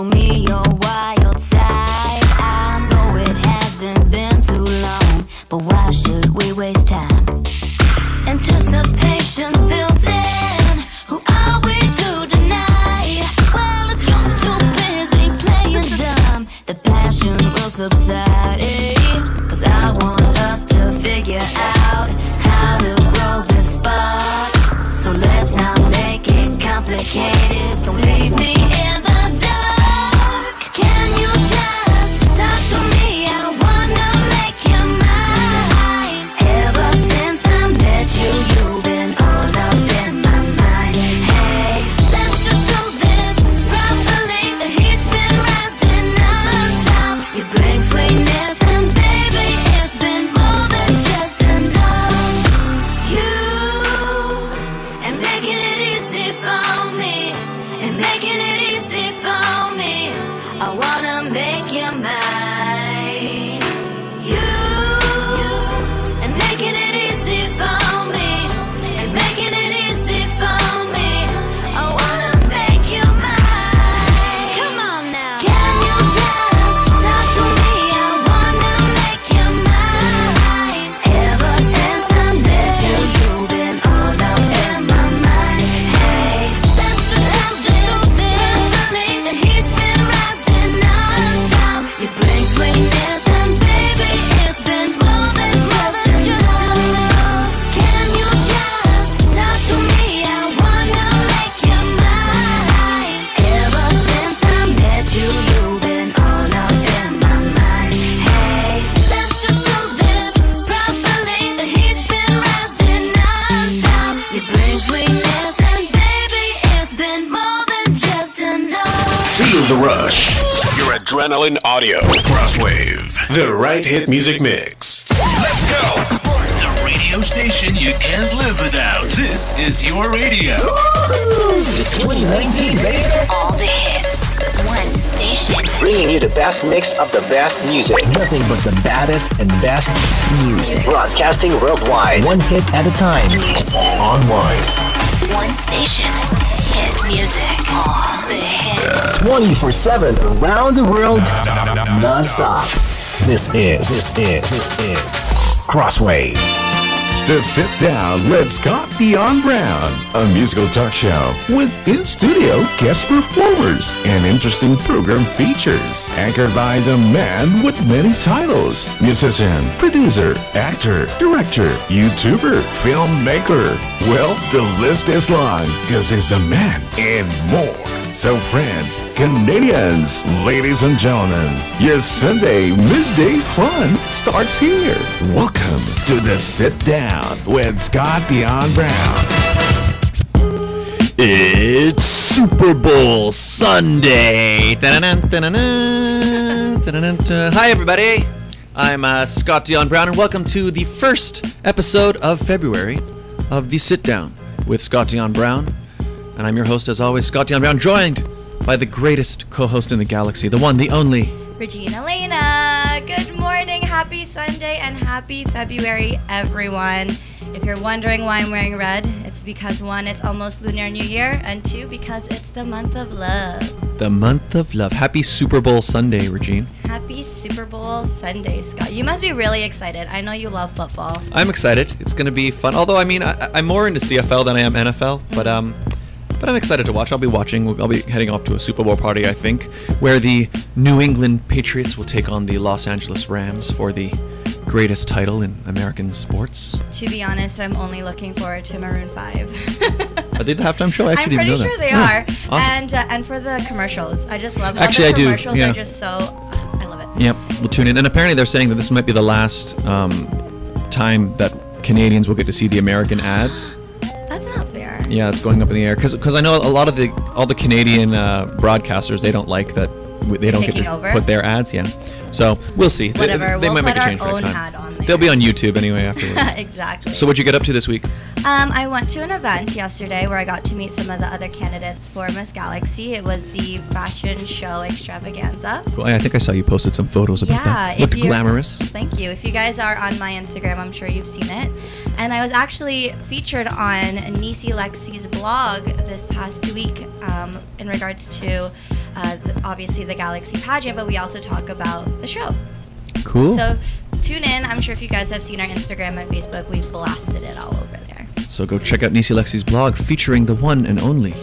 Me your wild side. I know it hasn't been too long, but why should we waste time? Anticipation's built in. Who are we to deny? Well, if you're too busy playing dumb, the passion will subside. Cause I want us to figure out how to grow this spark. So let's not make it complicated. Don't leave me in the dark. Can you just talk to me? I wanna make you mine. Ever since I met you, you've been all up in my mind. Hey, let's just do this properly. The heat's been rising non-stop. You bring sweetness and baby, it's been more than just enough. You and making it easy for me, and making it easy for me. I wanna make you mine. You and making it easy for me, and making it easy for me. I wanna make you mine. Come on now. Can you just talk to me? I wanna make you mine. Ever since I met you, you've been all up in my mind. Hey, let's just do this. The heat's been rising non-stop. You bring sweetness and baby, it's been more than just enough. Can you just talk to me? I wanna make you mine. Ever since I met you, you've been all up in my mind. Hey, let's just do this properly. The heat's been rising non-stop. You bring sweetness and baby, it's been more than just enough. Feel the rush. Your adrenaline audio. Crosswave. The right hit music mix. Let's go! The radio station you can't live without. This is your radio. It's 2019, baby. All the hits, one station. Bringing you the best mix of the best music. Nothing but the baddest and best music. Broadcasting worldwide. One hit at a time. Music. Online. One station. Hit music. All the hits. 24/7 around the world. Non-stop. This is Crosswave. To sit down with Scott Dion Brown, a musical talk show with in-studio guest performers and interesting program features, anchored by the man with many titles: musician, producer, actor, director, YouTuber, filmmaker. Well, the list is long because he's the man and more. So friends, Canadians, ladies and gentlemen, your Sunday midday fun starts here. Welcome to the Sit Down with Scott Dion Brown. It's Super Bowl Sunday. Hi everybody, I'm Scott Dion Brown and welcome to the first episode of February of the Sit Down with Scott Dion Brown. And I'm your host, as always, Scott Dion Brown, joined by the greatest co-host in the galaxy, the one, the only, Regina Lena. Good morning, happy Sunday, and happy February, everyone. If you're wondering why I'm wearing red, it's because one, it's almost Lunar New Year, and two, because it's the month of love. the month of love. Happy Super Bowl Sunday, Regine. Happy Super Bowl Sunday, Scott. You must be really excited. I know you love football. I'm excited. It's going to be fun. Although, I mean, I'm more into CFL than I am NFL, but I'm excited to watch. I'll be watching. I'll be heading off to a Super Bowl party, I think, where the New England Patriots will take on the Los Angeles Rams for the greatest title in American sports. To be honest, I'm only looking forward to Maroon 5. Are they the halftime show? I actually I'm didn't know pretty sure that. they are. Awesome. And for the commercials. I just love how Actually, I the do, commercials yeah. are just so... I love it. Yep, we'll tune in. And apparently they're saying that this might be the last time that Canadians will get to see the American ads. That's not fair. Yeah, it's going up in the air. Because I know a lot of all the Canadian broadcasters, they don't like that they don't Taking get to over? put their ads. Yeah, so we'll see. Whatever. They We'll might make put a change for our next own time. ad on there. They'll be on YouTube anyway afterwards. Exactly. So what'd you get up to this week? I went to an event yesterday where I got to meet some of the other candidates for Miss Galaxy. It was the fashion show extravaganza. Well, I think I saw you posted some photos about that. Looked glamorous. Thank you. If you guys are on my Instagram, I'm sure you've seen it. And I was actually featured on Nisi Lexi's blog this past week in regards to obviously the Galaxy pageant, but we also talk about the show. Cool. So tune in. I'm sure if you guys have seen our Instagram and Facebook, we've blasted it all over there. So go check out Nisi Lexi's blog featuring the one and only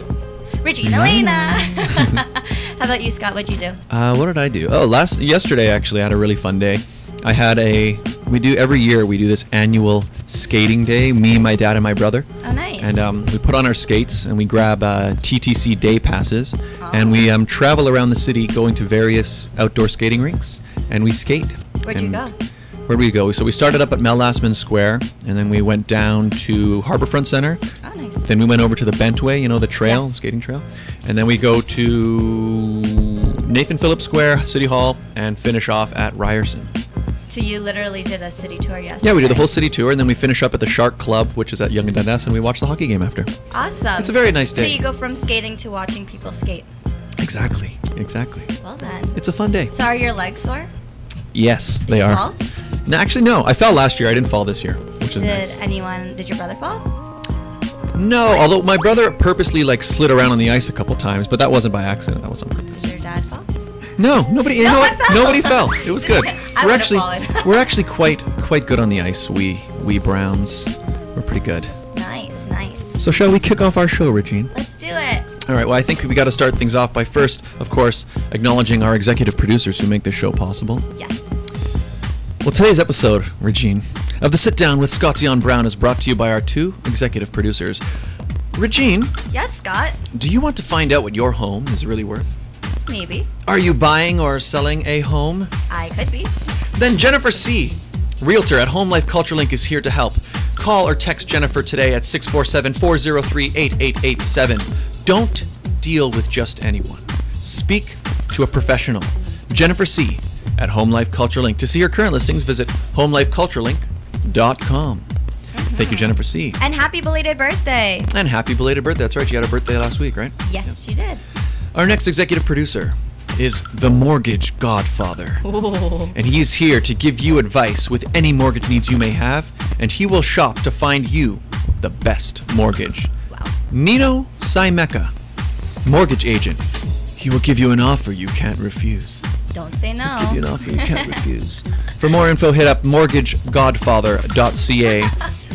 Regina Lena. How about you, Scott? What'd you do? What did I do? Oh, yesterday actually I had a really fun day. Every year we do this annual skating day, me, my dad, and my brother. Oh, nice. And we put on our skates and we grab TTC day passes and we travel around the city going to various outdoor skating rinks and we skate. Where'd you go? Where'd we go? So we started up at Mel Lastman Square and then we went down to Harbourfront Center. Oh, nice. Then we went over to the Bentway, the trail, Yes. skating trail. And then we go to Nathan Phillips Square, City Hall, and finish off at Ryerson. So you literally did a city tour yesterday? Yeah, we did the whole city tour, and then we finish up at the Shark Club, which is at Yonge and Dundas, and we watch the hockey game after. Awesome. It's a very nice day. So you go from skating to watching people skate. Exactly. Well then. It's a fun day. So are your legs sore? Yes, Did they you are. fall? No, actually, no. I fell last year. I didn't fall this year, which is nice. Did your brother fall? No, although my brother purposely slid around on the ice a couple times, but that wasn't by accident. That was on purpose. Did your dad fall? No, nobody. You know what? Nobody fell. It was good. I would've fallen. We're actually quite good on the ice. We Browns. We're pretty good. Nice. So shall we kick off our show, Regine? Let's do it. All right. Well, I think we got to start things off by first, of course, acknowledging our executive producers who make this show possible. Yes. Well, today's episode, Regine, of the Sit Down with Scott Dion Brown is brought to you by our two executive producers. Regine. Yes, Scott. Do you want to find out what your home is really worth? Maybe. Are you buying or selling a home? I could be. Then Jennifer C., Realtor at Home Life Culture Link, is here to help. Call or text Jennifer today at 647-403-8887. Don't deal with just anyone. Speak to a professional. Jennifer C. at Home Life Culture Link. To see her current listings, visit homelifeculturelink.com. Thank you, Jennifer C. And happy belated birthday. And happy belated birthday. That's right. You had a birthday last week, right? Yes, you did. Our next executive producer is the Mortgage Godfather. Ooh. And he's here to give you advice with any mortgage needs you may have, and he will shop to find you the best mortgage. Wow. Nino Saimeka, mortgage agent. He will give you an offer you can't refuse. Don't say no. Give you an offer you can't refuse. For more info, hit up mortgagegodfather.ca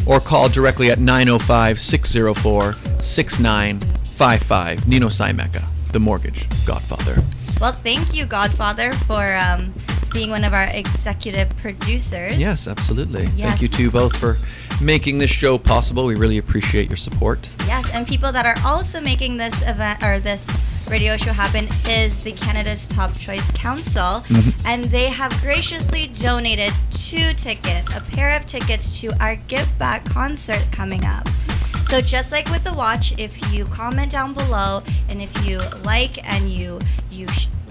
or call directly at 905-604-6955. Nino Saimeka, the Mortgage Godfather. Well, thank you, Godfather, for being one of our executive producers. Yes, absolutely. Yes. Thank you to you both for making this show possible. We really appreciate your support. Yes, and people that are also making this event or this radio show happen is the Canada's Top Choice Council, and they have graciously donated 2 tickets, a pair of tickets to our Give Back concert coming up. So just like with the watch, if you comment down below and if you like and you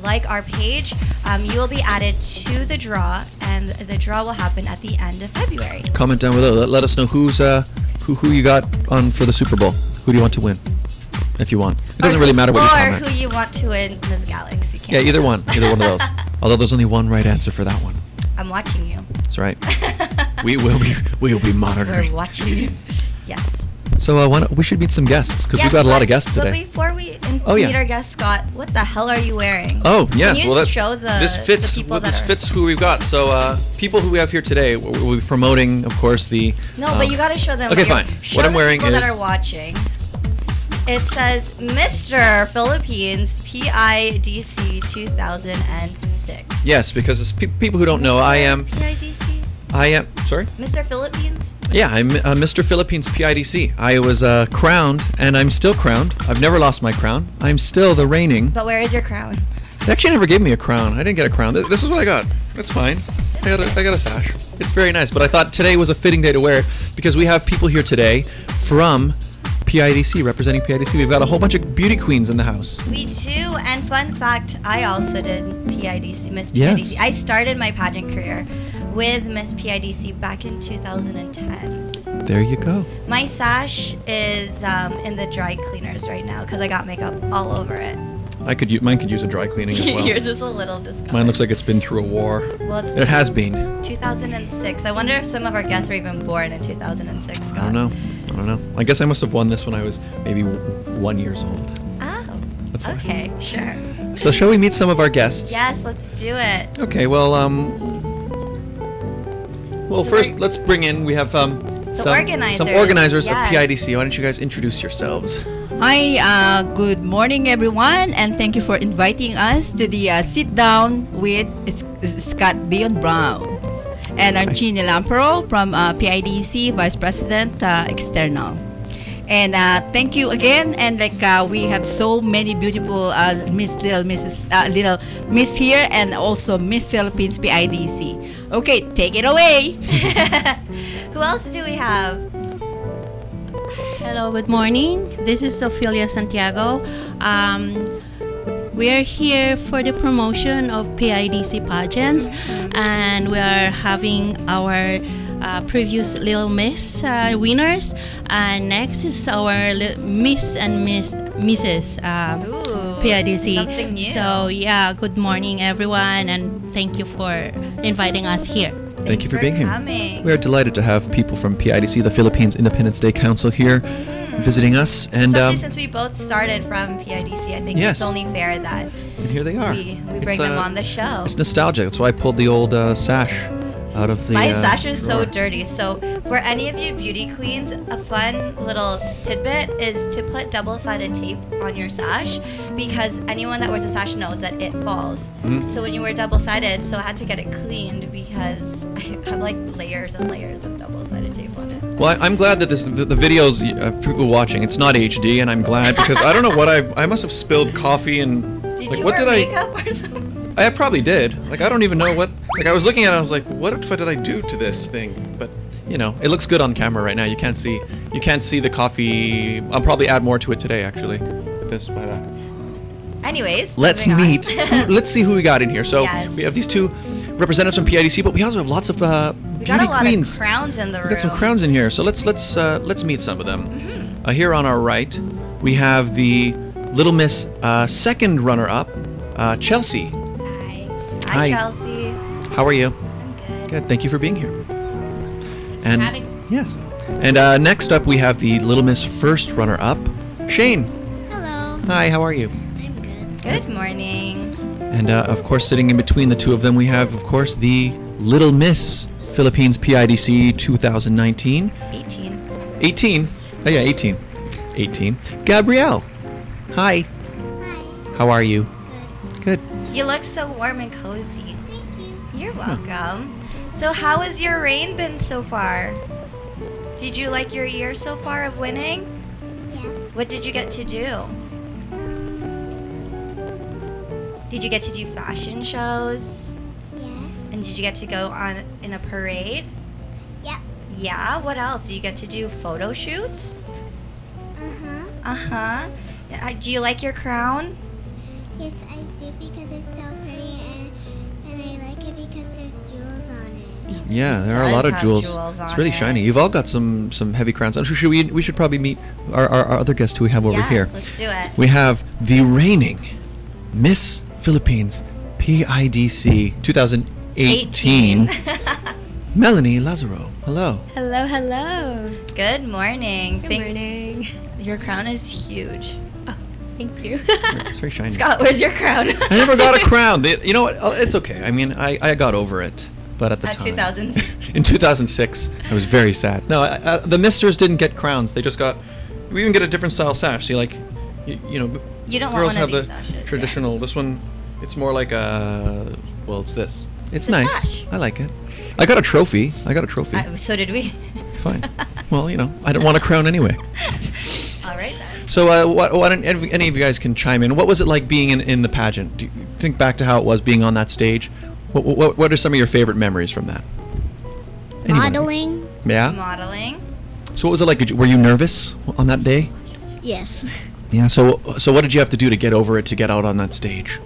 like our page, you will be added to the draw, and the draw will happen at the end of February. Comment down below. Let us know who you got on for the Super Bowl. Who do you want to win? If you want. It doesn't really matter what you comment. Or who you want to win Miss Galaxy. Yeah, either one. Either one of those. Although there's only one right answer for that one. I'm watching you. That's right. we will be monitoring. We're watching you. Yes. So we should meet some guests because we've got a lot of guests today. But before we meet our guest, Scott, what the hell are you wearing? Oh, yes. Can you show this fits. the people this fits who we've got. So people who we have here today, we'll be promoting, of course, the. No, but you got to show them. Okay, fine. What I'm wearing is. People that are watching. It says Mr. Philippines PIDC 2006. Yes, because it's people who don't know, I am. PIDC? Sorry? Mr. Philippines? Yeah, I'm Mr. Philippines PIDC. I was crowned, and I'm still crowned. I've never lost my crown. I'm still the reigning. But where is your crown? They actually never gave me a crown. I didn't get a crown. This is what I got. That's fine. I got a sash. It's very nice. But I thought today was a fitting day to wear it because we have people here today from PIDC, representing PIDC. We've got a whole bunch of beauty queens in the house. We do, and fun fact, I also did PIDC, Miss PIDC. Yes. I started my pageant career with Miss PIDC back in 2010. There you go. My sash is in the dry cleaners right now because I got makeup all over it. Mine could use a dry cleaning as well. Yours is a little discolored. Mine looks like it's been through a war. Well, it has been. 2006. I wonder if some of our guests were even born in 2006, Scott. I don't know. I guess I must have won this when I was maybe 1 year old. Oh. That's fine. Okay, sure. So shall we meet some of our guests? Yes, let's do it. Okay, well, first let's bring in, we have some organizers of PIDC. Why don't you guys introduce yourselves? Hi, good morning everyone, and thank you for inviting us to the sit down with Scott Dion Brown. And I'm Jeannie Lampero from PIDC, Vice President External. And thank you again. And we have so many beautiful little Miss here, and also Miss Philippines PIDC. Okay, take it away. Who else do we have? Hello, good morning. This is Ophelia Santiago. We are here for the promotion of PIDC pageants, and we are having our previous Little Miss winners, and next is our Miss and Mrs. PIDC. Something new. So yeah, good morning everyone, and thank you for inviting us here. Thank you for being coming. here. We are delighted to have people from PIDC, the Philippines Independence Day Council, here visiting us. And especially since we both started from PIDC, I think it's only fair that and here they are. We bring them on the show. It's nostalgic. That's why I pulled the old sash out of the My sash is drawer. so dirty. So for any of you beauty queens, a fun little tidbit is to put double-sided tape on your sash, because anyone that wears a sash knows that it falls. So when you wear double-sided, so I had to get it cleaned because I have like layers and layers of double-sided tape on it. Well, I'm glad that the videos for people watching, it's not HD, and I'm glad because I don't know what I must have spilled coffee and Did you wear makeup or something? I probably did. Like, I don't even know what. Like, I was looking at it, I was like, what did I do to this thing? But you know, it looks good on camera right now. You can't see the coffee. I'll probably add more to it today, actually. With this, but anyways, let's meet. Let's see who we got in here. So we have these two representatives from PIDC, but we also have lots of we got a lot queens. of crowns in the room. We got some crowns in here. So let's meet some of them. Here on our right, we have the Little Miss second runner-up, Chelsea. Hi, Chelsea. How are you? I'm good. Good. Thank you for being here. Thanks And for having me. yes. And next up, we have the Little Miss first runner-up, Shane. Hello. Hi. How are you? I'm good. Good morning. And of course, sitting in between the two of them, we have, of course, the Little Miss Philippines PIDC 2019. 18. 18. Oh yeah, 18. 18. Gabrielle. Hi. Hi. How are you? Good. You look so warm and cozy. Thank you. You're welcome. So how has your reign been so far? Did you like your year so far of winning? Yeah. What did you get to do? Did you get to do fashion shows? Yes. And did you get to go on in a parade? Yep. Yeah. What else? Do you get to do photo shoots? Uh-huh. Do you like your crown? Yes, I do, because it's so pretty, and I like it because there's jewels on it. Yeah, there are a does lot of have jewels. jewels It's on really it. shiny. You've all got some heavy crowns. I'm sure we should probably meet our other guest who we have over Yes, here. let's do it. We have the reigning Miss Philippines PIDC 2018, Melanie Lazaro. Hello. Hello, hello. Good morning. Good morning. Your crown is huge. Thank you. It's very shiny. Scott, where's your crown? I never got a crown. You know what? It's okay. I mean, I got over it. But at the At time, 2000s. in 2006, I was very sad. No, the misters didn't get crowns. They just got. We even get a different style sash. See, like, you know, You don't want girls one of have the these sashes, traditional. This one, it's more like a. Well, it's this. It's a nice. sash. I like it. I got a trophy. So did we. Fine. Well, you know, I didn't want a crown anyway. All right then. So, why don't any of you guys can chime in? What was it like being in the pageant? Do you think back to how it was being on that stage? What are some of your favorite memories from that? Anyone? Modeling. Yeah. Modeling. So what was it like? Were you nervous on that day? Yes. Yeah. So what did you have to do to get over it to get out on that stage?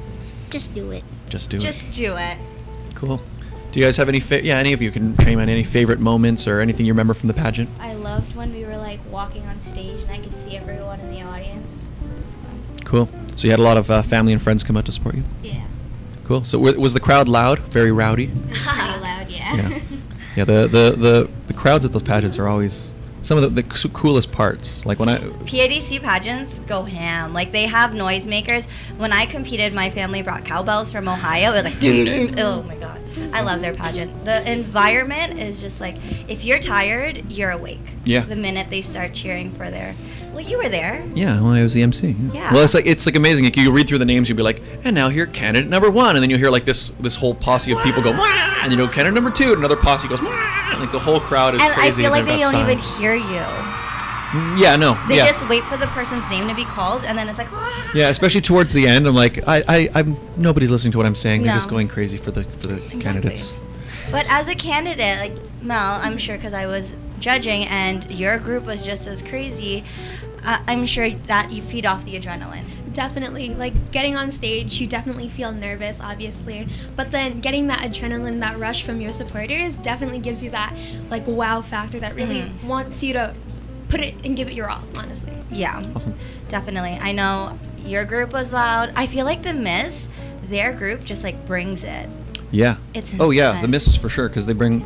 Just do it. Just do it. Just do it. Cool. Do you guys have any? Any of you can chime in any favorite moments or anything you remember from the pageant? I loved when we were like walking on stage and I could see everyone in the audience. It was fun. Cool. So you had a lot of family and friends come out to support you. Yeah. Cool. So was the crowd loud? Very rowdy? Pretty loud, yeah. Yeah. Yeah. The crowds at those pageants are always some of the coolest parts. Like when I PADC pageants go ham. Like they have noisemakers. When I competed, my family brought cowbells from Ohio. It was like, oh my god, I love their pageant. The environment is just like, if you're tired, you're awake. Yeah. The minute they start cheering for their, well, you were there. Yeah, well, I was the MC. Yeah. Well, it's like amazing. Like, you read through the names, you'll be like, and now here candidate number 1, and then you hear like this whole posse of people go, wah! And you know, candidate number 2, and another posse goes, wah! And like the whole crowd is And crazy. I feel like they don't outside. even hear you. Yeah, no. They yeah. just wait for the person's name to be called, and then it's like, wah! Yeah, especially towards the end, I'm like, I'm nobody's listening to what I'm saying. They're No. just going crazy for the candidates. But as a candidate, like Mel, I'm sure because I was judging and your group was just as crazy, I'm sure that you feed off the adrenaline. Definitely. Like, getting on stage, you definitely feel nervous, obviously. But then getting that adrenaline, that rush from your supporters definitely gives you that, like, wow factor that really wants you to put it and give it your all, honestly. Yeah, Awesome. definitely. I know your group was loud. I feel like the Miss, their group just, like, brings it. Yeah. It's oh yeah, intense. the misses for sure, because they bring,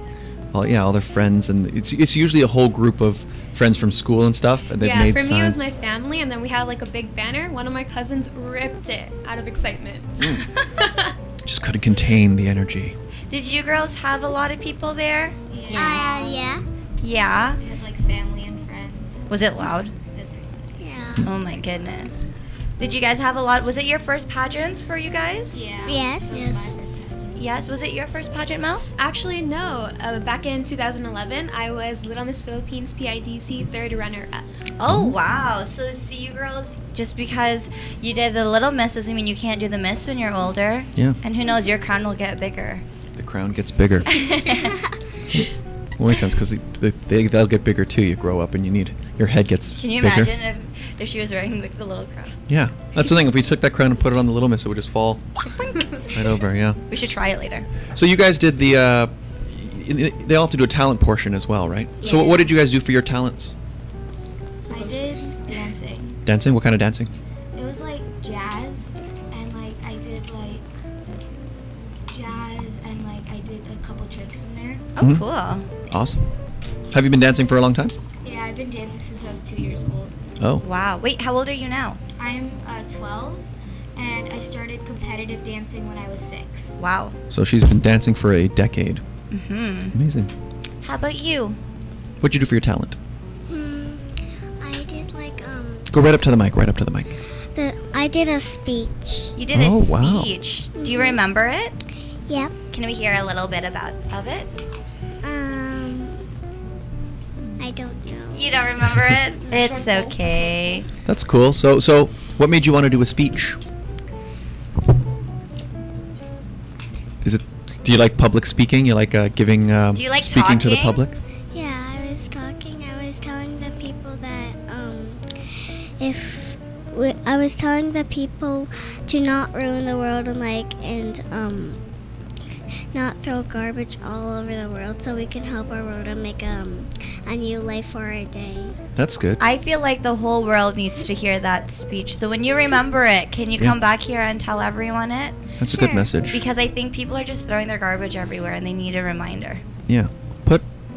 all their friends, and it's usually a whole group of friends from school and stuff, and they've Yeah, made for me it signs. was my family, and then we had like a big banner. One of my cousins ripped it out of excitement. Just couldn't contain the energy. Did you girls have a lot of people there? Yeah. Yeah. We had like family and friends. Was it loud? It was pretty Yeah. Oh my goodness. Did you guys have a lot? Was it your first pageants for you guys? Yeah. Yes. Yes. Yes. Was it your first pageant, Mel? Actually, no. Back in 2011, I was Little Miss Philippines PIDC third runner-up. Oh wow. So see, you girls, just because you did the Little Miss doesn't mean you can't do the Miss when you're older. Yeah. And who knows, your crown will get bigger. The crown gets bigger. Well, makes sense, because they'll get bigger too. You grow up and your head gets Can you bigger. imagine if she was wearing the little crown? Yeah, that's the thing. If we took that crown and put it on the Little Miss, it would just fall right over. Yeah. We should try it later. So you guys did the. They all have to do a talent portion as well, right? So Yes. what did you guys do for your talents? I did dancing. Dancing? What kind of dancing? It was like jazz, and like I did like jazz, and like I did a couple tricks in there. Oh, Mhm. cool. Awesome. Have you been dancing for a long time? Yeah, I've been dancing since I was 2 years old. Oh. Wow. Wait, how old are you now? I'm 12, and I started competitive dancing when I was 6. Wow. So she's been dancing for a decade. Mm-hmm. Amazing. How about you? What'd you do for your talent? I did like Go right up to the mic. Right up to the mic. I did a speech. You did Oh, a wow. speech. Do you remember it? Yep. Can we hear a little bit of it? I don't know. You don't remember it? It's okay. That's cool. So what made you want to do a speech? Is it? Do you like public speaking? You like giving? Do you like speaking to the talking? public? Yeah, I was talking. I was telling the people that I was telling the people to not ruin the world and not throw garbage all over the world, so we can help our world and make a new life for our day. That's good. I feel like the whole world needs to hear that speech. So when you remember it, can you Yeah. come back here and tell everyone it? That's a good message. Because I think people are just throwing their garbage everywhere and they need a reminder. Yeah.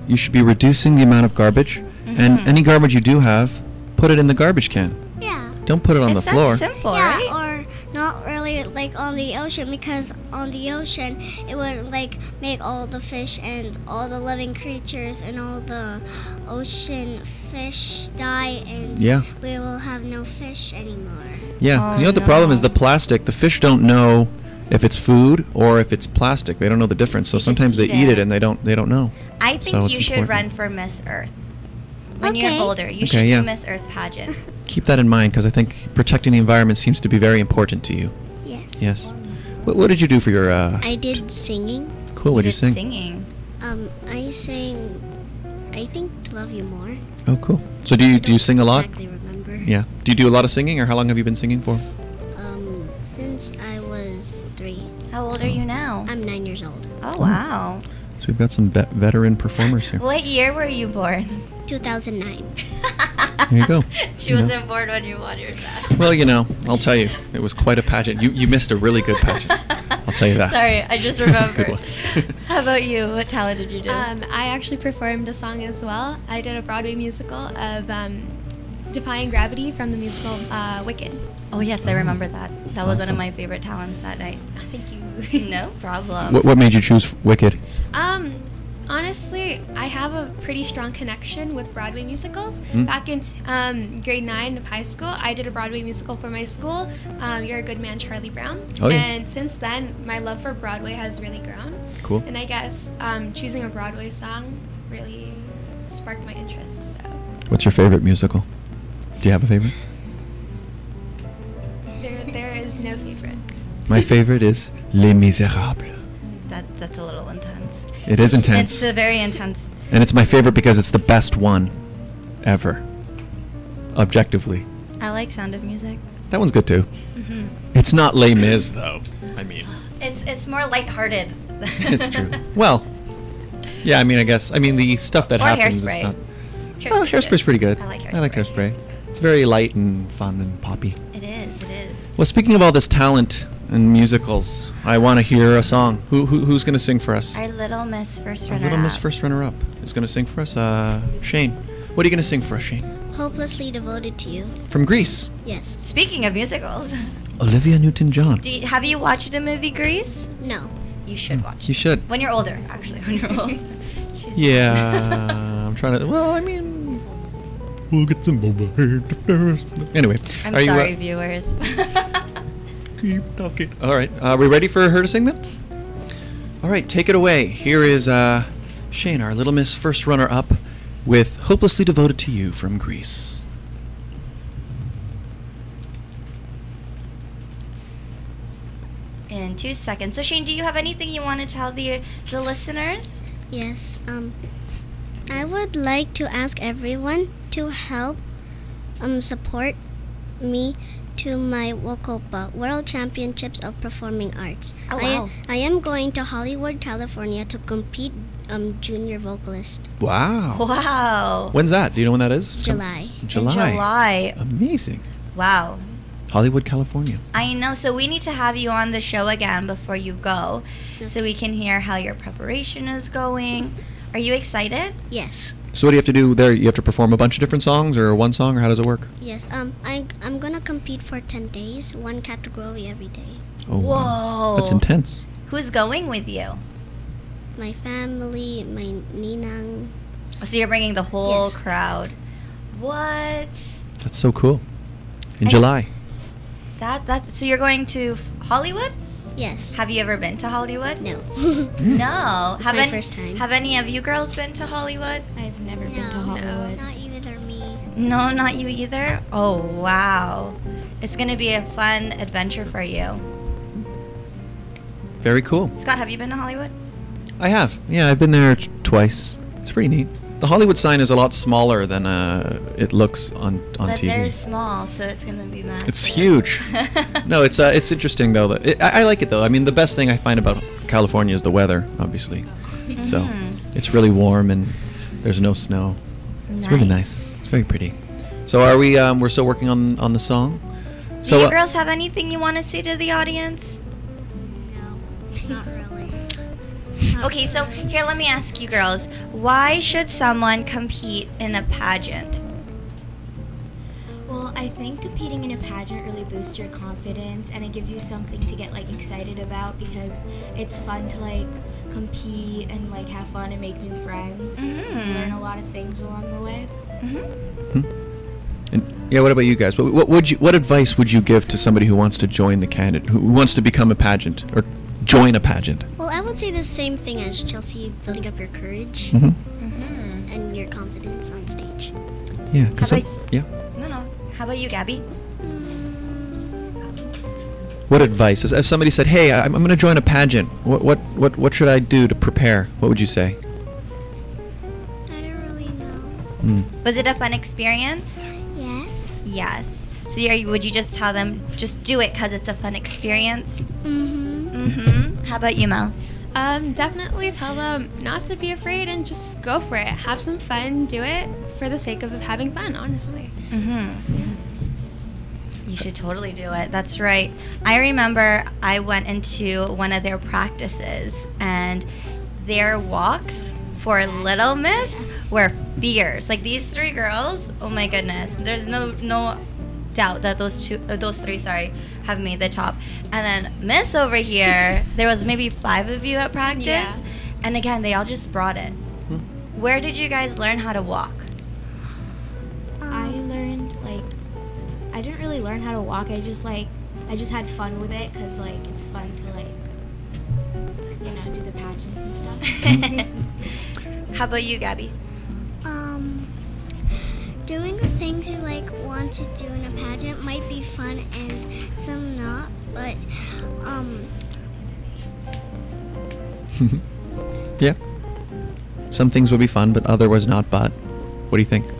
You should be reducing the amount of garbage, and any garbage you do have, put it in the garbage can. Yeah. Don't put it on It's the floor. that simple, Yeah, right? or not really like on the ocean, because on the ocean it would like make all the fish and all the living creatures and all the ocean fish die, and Yeah. we will have no fish anymore. Yeah. 'Cause you know what the problem is? The plastic. The fish don't know if it's food or if it's plastic. They don't know the difference. So sometimes they eat it and they don't know. I think So you it's should important. run for Miss Earth. When you're Okay. older, you Okay, should yeah. do Miss Earth pageant. Keep that in mind, because I think protecting the environment seems to be very important to you. Yes. Yes. What did you do for your? I did singing. Cool. What did you sing? Singing. I sang, I think, "To Love You More." Oh, cool. So do you sing a lot? Exactly remember. Yeah. Do you do a lot of singing, or how long have you been singing for? Since I was 3. How old are you now? I'm 9 years old. Oh, wow. So we've got some veteran performers here. What year were you born? 2009. There you go. She You know. wasn't born when you won your sash. Well, I'll tell you, it was quite a pageant. You missed a really good pageant. I'll tell you that. Sorry, I just remembered. Good one. How about you? What talent did you do? I actually performed a song as well. I did a Broadway musical of Defying Gravity from the musical Wicked. Oh yes, I remember that. That was one of my favorite talents that night. Thank you. No problem. What made you choose Wicked? Honestly, I have a pretty strong connection with Broadway musicals. Mm. Back in grade 9 of high school, I did a Broadway musical for my school, You're a Good Man, Charlie Brown. Oh, yeah. And since then, my love for Broadway has really grown. Cool. And I guess choosing a Broadway song really sparked my interest. So What's your favorite musical? Do you have a favorite? there is no favorite. My favorite is Les Miserables. That's a little intense. It is intense. It's very intense. And it's my favorite because it's the best one ever. Objectively. I like Sound of Music. That one's good too. Mhm. It's not Les Mis though. I mean, It's more lighthearted. it's true. Well, yeah, I mean, I guess. I mean, the stuff that Or happens is Hairspray. not. Hairspray's Well, Hairspray's pretty good. I like Hairspray. It's very light and fun and poppy. It is. Well, speaking of all this talent and musicals, I want to hear a song. Who's going to sing for us? Our Little Miss First Our Runner Little Miss Up. First Runner Up is going to sing for us. Shane, what are you going to sing for us, Shane? Hopelessly Devoted to You. From Greece. Yes. Speaking of musicals, Olivia Newton-John. have you watched the movie Grease? No. You should watch. You should. When you're older, actually. When you're older. Yeah, I'm trying to. Well, I mean, we'll get some over here first. Anyway, I'm are you, sorry, viewers. Keep talking. All right, are we ready for her to sing then? All right, take it away. Here is Shane, our Little Miss First Runner Up, with "Hopelessly Devoted to You" from Greece. In 2 seconds. So Shane, do you have anything you want to tell the listeners? Yes. I would like to ask everyone to help support me to my Wokopa World Championships of Performing Arts. Oh, wow. I am going to Hollywood, California to compete junior vocalist. Wow. Wow. When's that? Do you know when that is? July. July. In July. Amazing. Wow. Hollywood, California. I know. So we need to have you on the show again before you go, so we can hear how your preparation is going. Are you excited? Yes. So what do you have to do there? You have to perform a bunch of different songs or one song, or how does it work? Yes. I'm gonna compete for 10 days, one category every day. Oh, Whoa. wow. That's intense. Who's going with you? My family, my ninang. So you're bringing the whole Yes. crowd. What? That's so cool. In July. So you're going to Hollywood? Yes. Have you ever been to Hollywood? No. No. It's my first time. Have any of you girls been to Hollywood? I've never been to Hollywood. Not either me. No, not you either. Oh, wow. It's going to be a fun adventure for you. Very cool. Scott, have you been to Hollywood? I have. Yeah, I've been there twice. It's pretty neat. The Hollywood sign is a lot smaller than it looks on But TV. they're small, so it's going to be massive. It's huge. No, it's interesting though. I like it though. I mean, the best thing I find about California is the weather, obviously. So it's really warm and there's no snow. It's really nice. It's very pretty. So are we? We're still working on the song. Do you girls have anything you want to say to the audience? Not really. Okay, so here, let me ask you girls. Why should someone compete in a pageant? Well, I think competing in a pageant really boosts your confidence, and it gives you something to get like excited about, because it's fun to like compete and like have fun and make new friends. And learn a lot of things along the way. And yeah, what about you guys? What advice would you give to somebody who wants to join the candidate, who wants to become a pageant or join a pageant? Well, I would say the same thing as Chelsea, building up your courage and your confidence on stage. Yeah, yeah. No. How about you, Gabby? What advice? If somebody said, "Hey, I'm going to join a pageant. What should I do to prepare?" What would you say? I don't really know. Was it a fun experience? Yes. Yes. So would you just tell them, just do it because it's a fun experience? How about you, Mel? Definitely tell them not to be afraid and just go for it. Have some fun. Do it for the sake of having fun, honestly. You should totally do it. That's right. I remember I went into one of their practices, and their walks for Little Miss were fierce. Like these three girls, oh my goodness. There's no doubt that those three, have made the top. And then Miss over here, there was maybe 5 of you at practice. Yeah. And again, they all just brought it. Where did you guys learn how to walk? I learned I didn't really learn how to walk. I just had fun with it because it's fun to do the pageants and stuff. How about you, Gabby? Doing the things you want to do in a pageant might be fun and some not, but Yeah. Some things would be fun, but other was not. But what do you think? I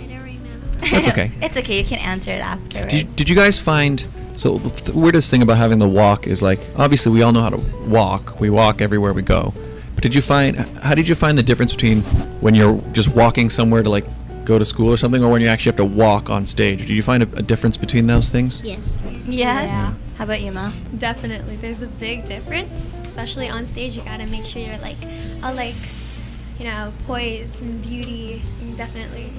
don't remember. That's okay. It's okay. You can answer it afterwards. Did you guys find? So the weirdest thing about having the walk is obviously we all know how to walk. We walk everywhere we go. But how did you find the difference between when you're just walking somewhere to go to school or something, or when you actually have to walk on stage? Did you find a difference between those things? Yes. Yes? Yeah. How about you, Ma? Definitely. There's a big difference, especially on stage. You gotta make sure you're poise and beauty. Definitely.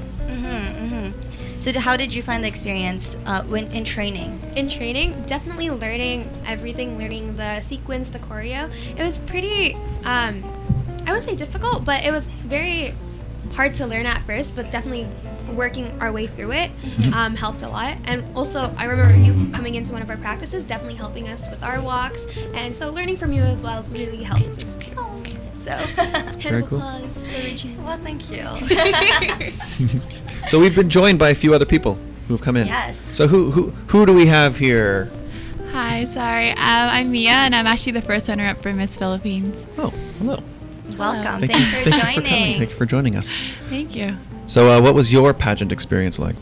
So how did you find the experience when in training? In training, definitely learning everything, learning the sequence, the choreo. It was pretty, I wouldn't say difficult, but it was very hard to learn at first, but definitely working our way through it helped a lot. And also, I remember you coming into one of our practices, definitely helping us with our walks, and so learning from you as well really helped us too. So, hand of applause for Regina. Well, thank you. So we've been joined by a few other people who've come in. Yes. So who do we have here? Hi, sorry. I'm Mia, and I'm actually the first runner-up for Miss Philippines. Oh, hello. Welcome. Thanks for joining. Thank you for joining us. Thank you. So what was your pageant experience like?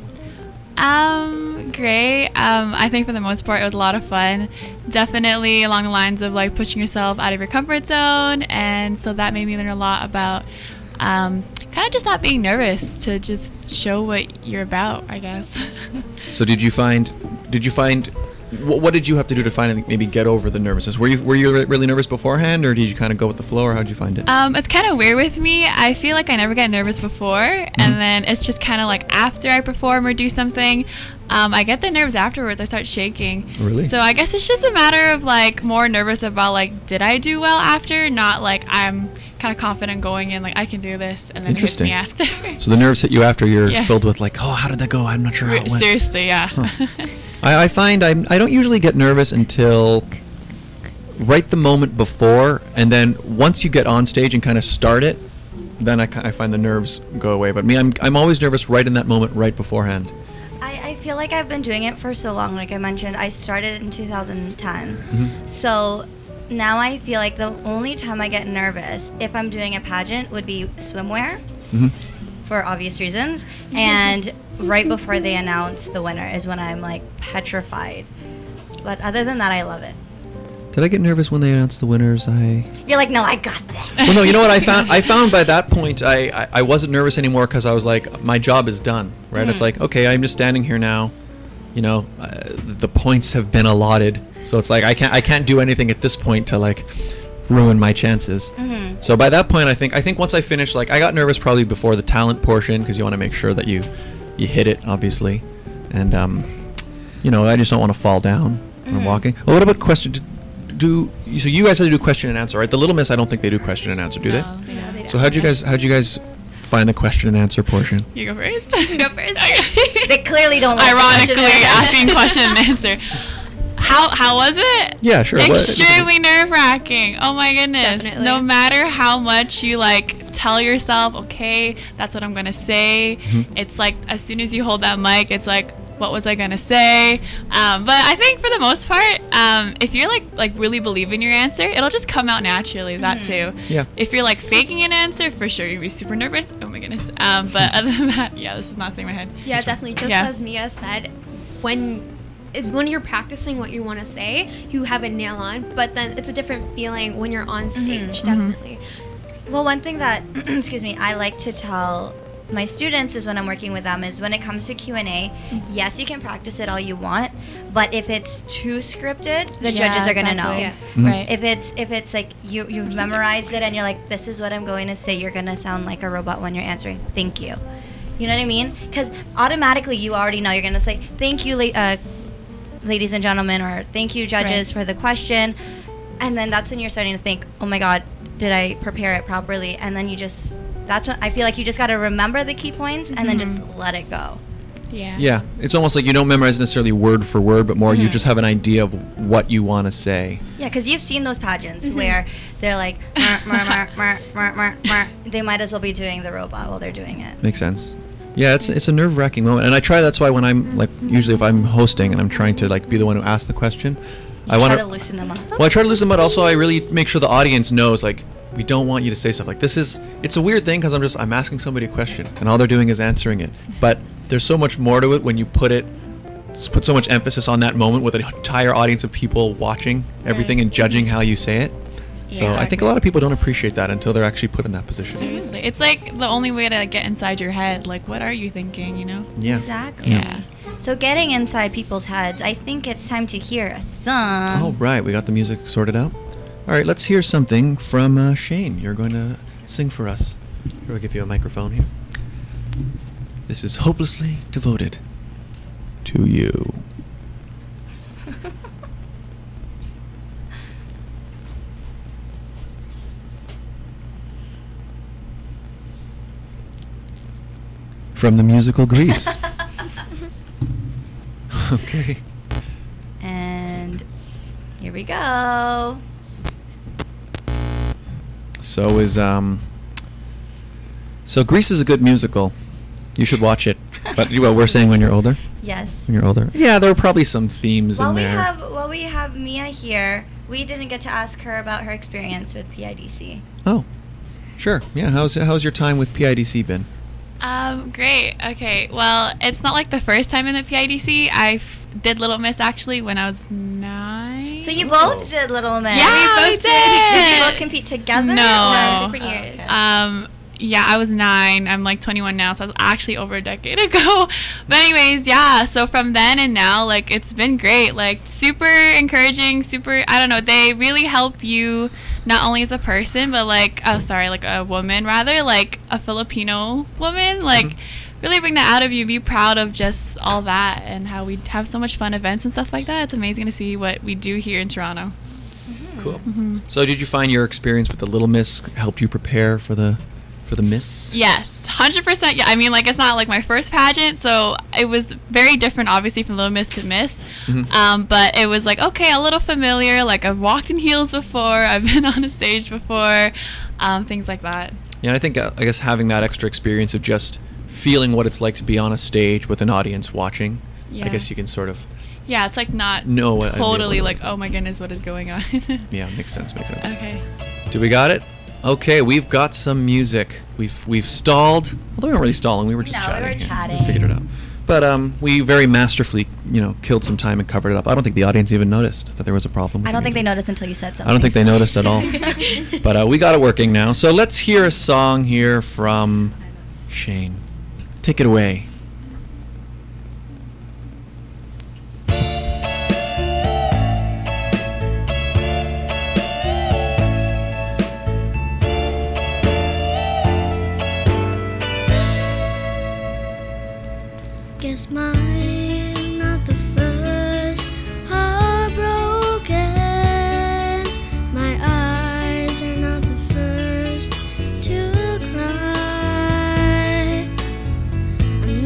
Great. I think for the most part it was a lot of fun. Definitely along the lines of pushing yourself out of your comfort zone, and so that made me learn a lot about kind of just not being nervous to just show what you're about, I guess. So did you find what did you have to do to finally maybe get over the nervousness? Were you really nervous beforehand, or did you kind of go with the flow, or how did you find it? It's kind of weird with me. I feel like I never get nervous before, and then it's just kind of after I perform or do something, I get the nerves afterwards. I start shaking. Really? So I guess it's just a matter of more nervous about did I do well after, not I'm kind of confident going in I can do this, and then it hits me after. So the nerves hit you after you're filled with oh, how did that go? I'm not sure how it went. Seriously, yeah. Huh. I find I don't usually get nervous until right the moment before, and then once you get on stage and kind of start it, then I find the nerves go away. But me, I'm always nervous right in that moment, right beforehand. I feel like I've been doing it for so long. Like I mentioned, I started in 2010. So now I feel like the only time I get nervous if I'm doing a pageant would be swimwear, for obvious reasons, and right before they announce the winner is when I'm petrified. But other than that, I love it. Did I get nervous when they announced the winners? You're like, no, I got this. Well, no, you know what I found? I found by that point I wasn't nervous anymore because I was my job is done, right? It's okay, I'm just standing here now. The points have been allotted, so it's I can't do anything at this point to ruin my chances. So by that point, I think once I finished, I got nervous probably before the talent portion because you want to make sure that you hit it, obviously, and I just don't want to fall down when I'm walking. Well, what about question? So you guys had to do question and answer, right? The Little Miss, I don't think they do question and answer, do they? No, they don't. So how'd you guys find the question and answer portion? You go first. Go first. They clearly don't like ironically asking question and answer. How was it? Yeah, sure. Extremely nerve-wracking. Oh my goodness. Definitely. No matter how much you tell yourself, okay, that's what I'm gonna say. It's as soon as you hold that mic, it's what was I gonna say? But I think for the most part, if you're really believe in your answer, it'll just come out naturally. That too. Yeah. If you're faking an answer, for sure you'll be super nervous. Oh my goodness. But other than that, yeah, this is not staying in my head. Yeah, definitely. Just as Mia said, when you're practicing what you want to say, you have a nail on. But then it's a different feeling when you're on stage. Definitely. Well, one thing that, excuse me, I like to tell my students is when I'm working with them is when it comes to Q&A, yes, you can practice it all you want, but if it's too scripted, the judges are going to know. Yeah. Right. If it's like you've memorized it and you're like, this is what I'm going to say, you're going to sound like a robot when you're answering. Thank you. You know what I mean? Because automatically you already know you're going to say, thank you, ladies and gentlemen, or thank you, judges, for the question. And then that's when you're starting to think, oh my God, did I prepare it properly? And then that's when I feel like you just got to remember the key points and then just let it go. Yeah. Yeah, it's almost like you don't memorize necessarily word for word, but more you just have an idea of what you want to say. Yeah, because you've seen those pageants where they're like, they might as well be doing the robot while they're doing it. Makes sense. Yeah, it's a nerve-wracking moment, and I try. That's why when I'm like, usually if I'm hosting and I'm trying to like be the one who asks the question, I want to loosen them up. Well, I try to loosen them up. Also, I really make sure the audience knows like we don't want you to say stuff like this is. It's a weird thing because I'm asking somebody a question and all they're doing is answering it. But there's so much more to it when you put so much emphasis on that moment with an entire audience of people watching everything and judging how you say it. So I think a lot of people don't appreciate that until they're actually put in that position. Seriously. It's like the only way to like, get inside your head. Like, what are you thinking, you know? Yeah. Exactly. Yeah. So getting inside people's heads, I think it's time to hear a song. All right, we got the music sorted out. All right, let's hear something from Shane. You're going to sing for us. Here, I'll give you a microphone here. This is Hopelessly Devoted to You. From the musical Grease. Okay. And here we go. So Grease is a good musical. You should watch it. But we're saying when you're older? Yes. When you're older. Yeah, there are probably some themes in there. While we have Mia here, we didn't get to ask her about her experience with PIDC. Oh. Sure. Yeah, how's your time with PIDC been? Great. Okay. Well, it's not like the first time in the PIDC. I did Little Miss actually when I was 9. So you both did Little Miss? Yeah, we both did. Did you both compete together? No. Different years. Okay. Yeah, I was 9. I'm like 21 now, so I was actually over a decade ago. But anyways, yeah, so from then and now, like, it's been great. Like, super encouraging, I don't know, they really help you not only as a person, but like, like a woman rather, like a Filipino woman, like, really bring that out of you, be proud of just all that and how we have so much fun events and stuff like that. It's amazing to see what we do here in Toronto. Cool. So did you find your experience with the Little Miss helped you prepare for the Miss? Yes, 100%. Yeah, I mean, like, it's not like my first pageant, so it was very different, obviously, from Little Miss to Miss. But it was like, okay, a little familiar. Like, I've walked in heels before, I've been on a stage before, things like that. Yeah, I think I guess having that extra experience of just feeling what it's like to be on a stage with an audience watching, I guess you can sort of. Yeah, it's like not totally like, oh my goodness, what is going on? Yeah, makes sense. Okay. Do we got it? Okay, we've got some music. We've stalled. Although we weren't really stalling, we were just chatting. We were chatting. We figured it out. But we very masterfully, killed some time and covered it up. I don't think the audience even noticed that there was a problem. I don't think they noticed until you said something. I don't think they noticed at all. But we got it working now. So let's hear a song here from Shane. Take it away. Guess mine not the first heartbroken. My eyes are not the first to cry. I'm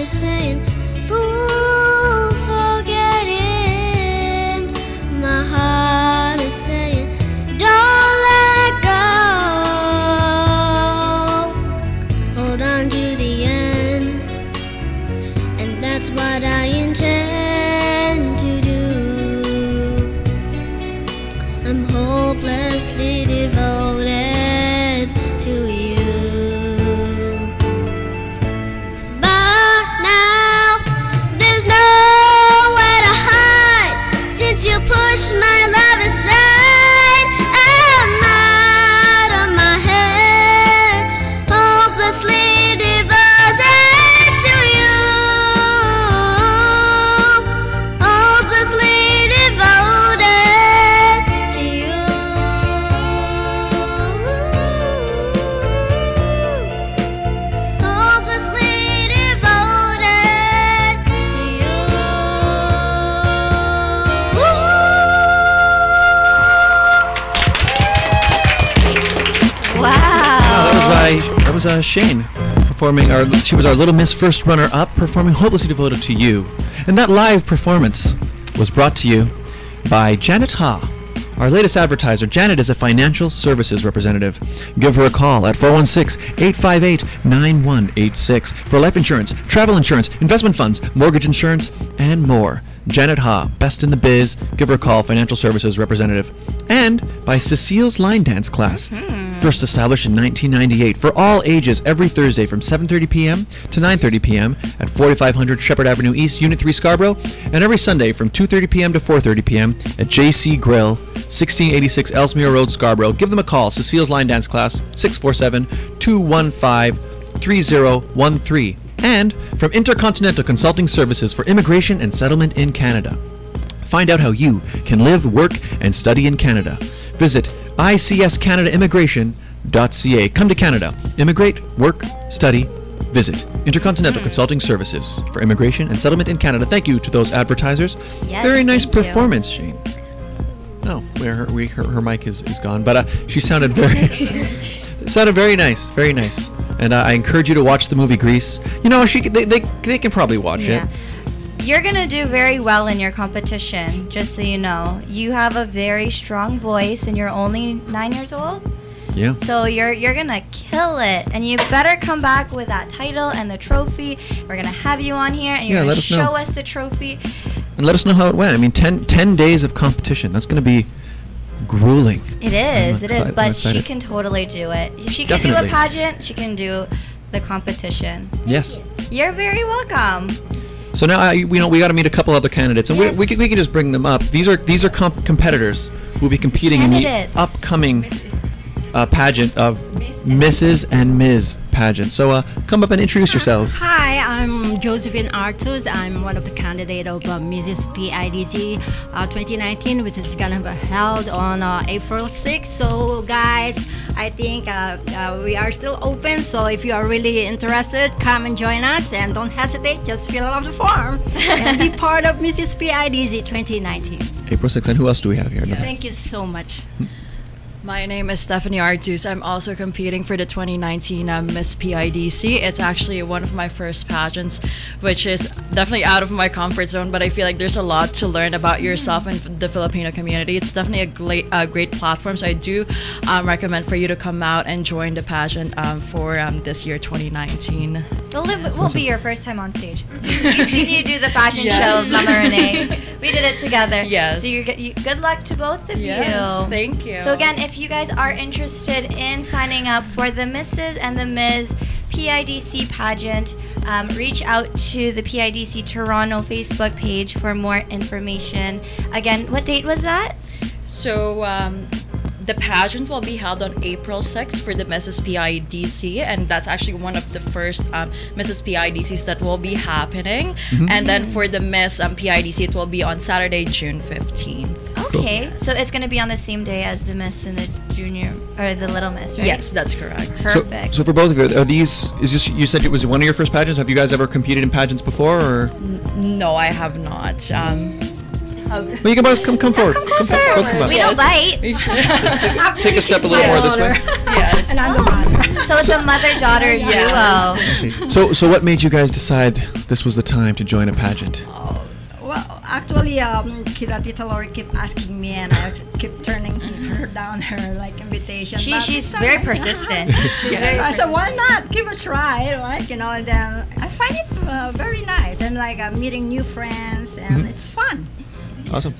is saying, fool, forget him. My heart is saying, don't let go. Hold on to the end, and that's what I intend to do. I'm hopelessly devoted to you. But now there's nowhere to hide, since you pushed my love aside. I'm out of my head, hopelessly devoted to you. Hopelessly devoted to you. Hopelessly devoted to you. Wow. That was Shane performing she was our Little Miss first runner-up, performing Hopelessly Devoted to You. And that live performance was brought to you by Janet Ha, our latest advertiser. Janet is a financial services representative. Give her a call at 416-858-9186 for life insurance, travel insurance, investment funds, mortgage insurance, and more. Janet Ha, best in the biz. Give her a call, financial services representative. And by Cecile's line dance class. First established in 1998 for all ages every Thursday from 7:30 p.m. to 9:30 p.m. at 4500 Shepherd Avenue East, Unit 3, Scarborough, and every Sunday from 2:30 p.m. to 4:30 p.m. at JC Grill, 1686 Ellesmere Road, Scarborough. Give them a call. Cecile's line dance class, 647-215-3013. And from Intercontinental Consulting Services for Immigration and Settlement in Canada. Find out how you can live, work, and study in Canada. Visit icscanadaimmigration.ca. Come to Canada. Immigrate, work, study, visit. Intercontinental Consulting Services for Immigration and Settlement in Canada. Thank you to those advertisers. Yes, Very nice thank you. performance, Shane. Oh, her mic is gone, but she sounded very sounded very nice, very nice. And I encourage you to watch the movie Grease. You know, they can probably watch it. You're going to do very well in your competition, just so you know. You have a very strong voice and you're only 9 years old. Yeah. So you're going to kill it. And you better come back with that title and the trophy. We're going to have you on here and you're going to show us the trophy. And let us know how it went. I mean, 10 days of competition. That's going to be grueling. It is. But she can totally do it. If she can do a pageant, she can do the competition. Yes. You're very welcome. So now we got to meet a couple other candidates, and we can just bring them up. These are competitors who will be competing in the upcoming pageant of Mrs. and Ms. pageant. So come up and introduce yourselves. Hi, I'm Josephine Artus. I'm one of the candidates of Mrs. PIDC 2019, which is gonna be held on April 6th. So guys, I think we are still open. So if you are really interested, come and join us, and don't hesitate. Just fill out the form and be part of Mrs. PIDC 2019. April 6th. And who else do we have here? Yes. Thank you so much. My name is Stephanie Artus. I'm also competing for the 2019 Miss PIDC. It's actually one of my first pageants, which is definitely out of my comfort zone, but I feel like there's a lot to learn about yourself and the Filipino community. It's definitely a great platform, so I do recommend for you to come out and join the pageant for this year, 2019. We'll be your first time on stage. We've seen you do the fashion show of Mama Renee. We did it together. Yes. So good luck to both of you. Thank you. So again, if you guys are interested in signing up for the Mrs. and the Ms. PIDC pageant, reach out to the PIDC Toronto Facebook page for more information. Again, what date was that? So the pageant will be held on April 6th for the Mrs. PIDC, and that's actually one of the first Mrs. PIDCs that will be happening. Mm-hmm. And then for the Miss PIDC, it will be on Saturday, June 15th. Okay, so it's going to be on the same day as the Miss and the Junior, or the Little Miss, right? Yes, that's correct. Perfect. So for both of you, are these? You said it was one of your first pageants? Have you guys ever competed in pageants before, or? No, I have not. Well, you can both come forward. Come closer. both come up. We don't bite. Take a step a little more this way. Yes. And I'm the mother. So it's a mother-daughter duo. So what made you guys decide this was the time to join a pageant? Well, actually, Tita Lori kept asking me, and I kept turning her down her like invitation. But She's very persistent. She's very I said, persistent. why not? Give it a try, right? You know, and then I find it very nice, and like meeting new friends, and it's fun. Awesome.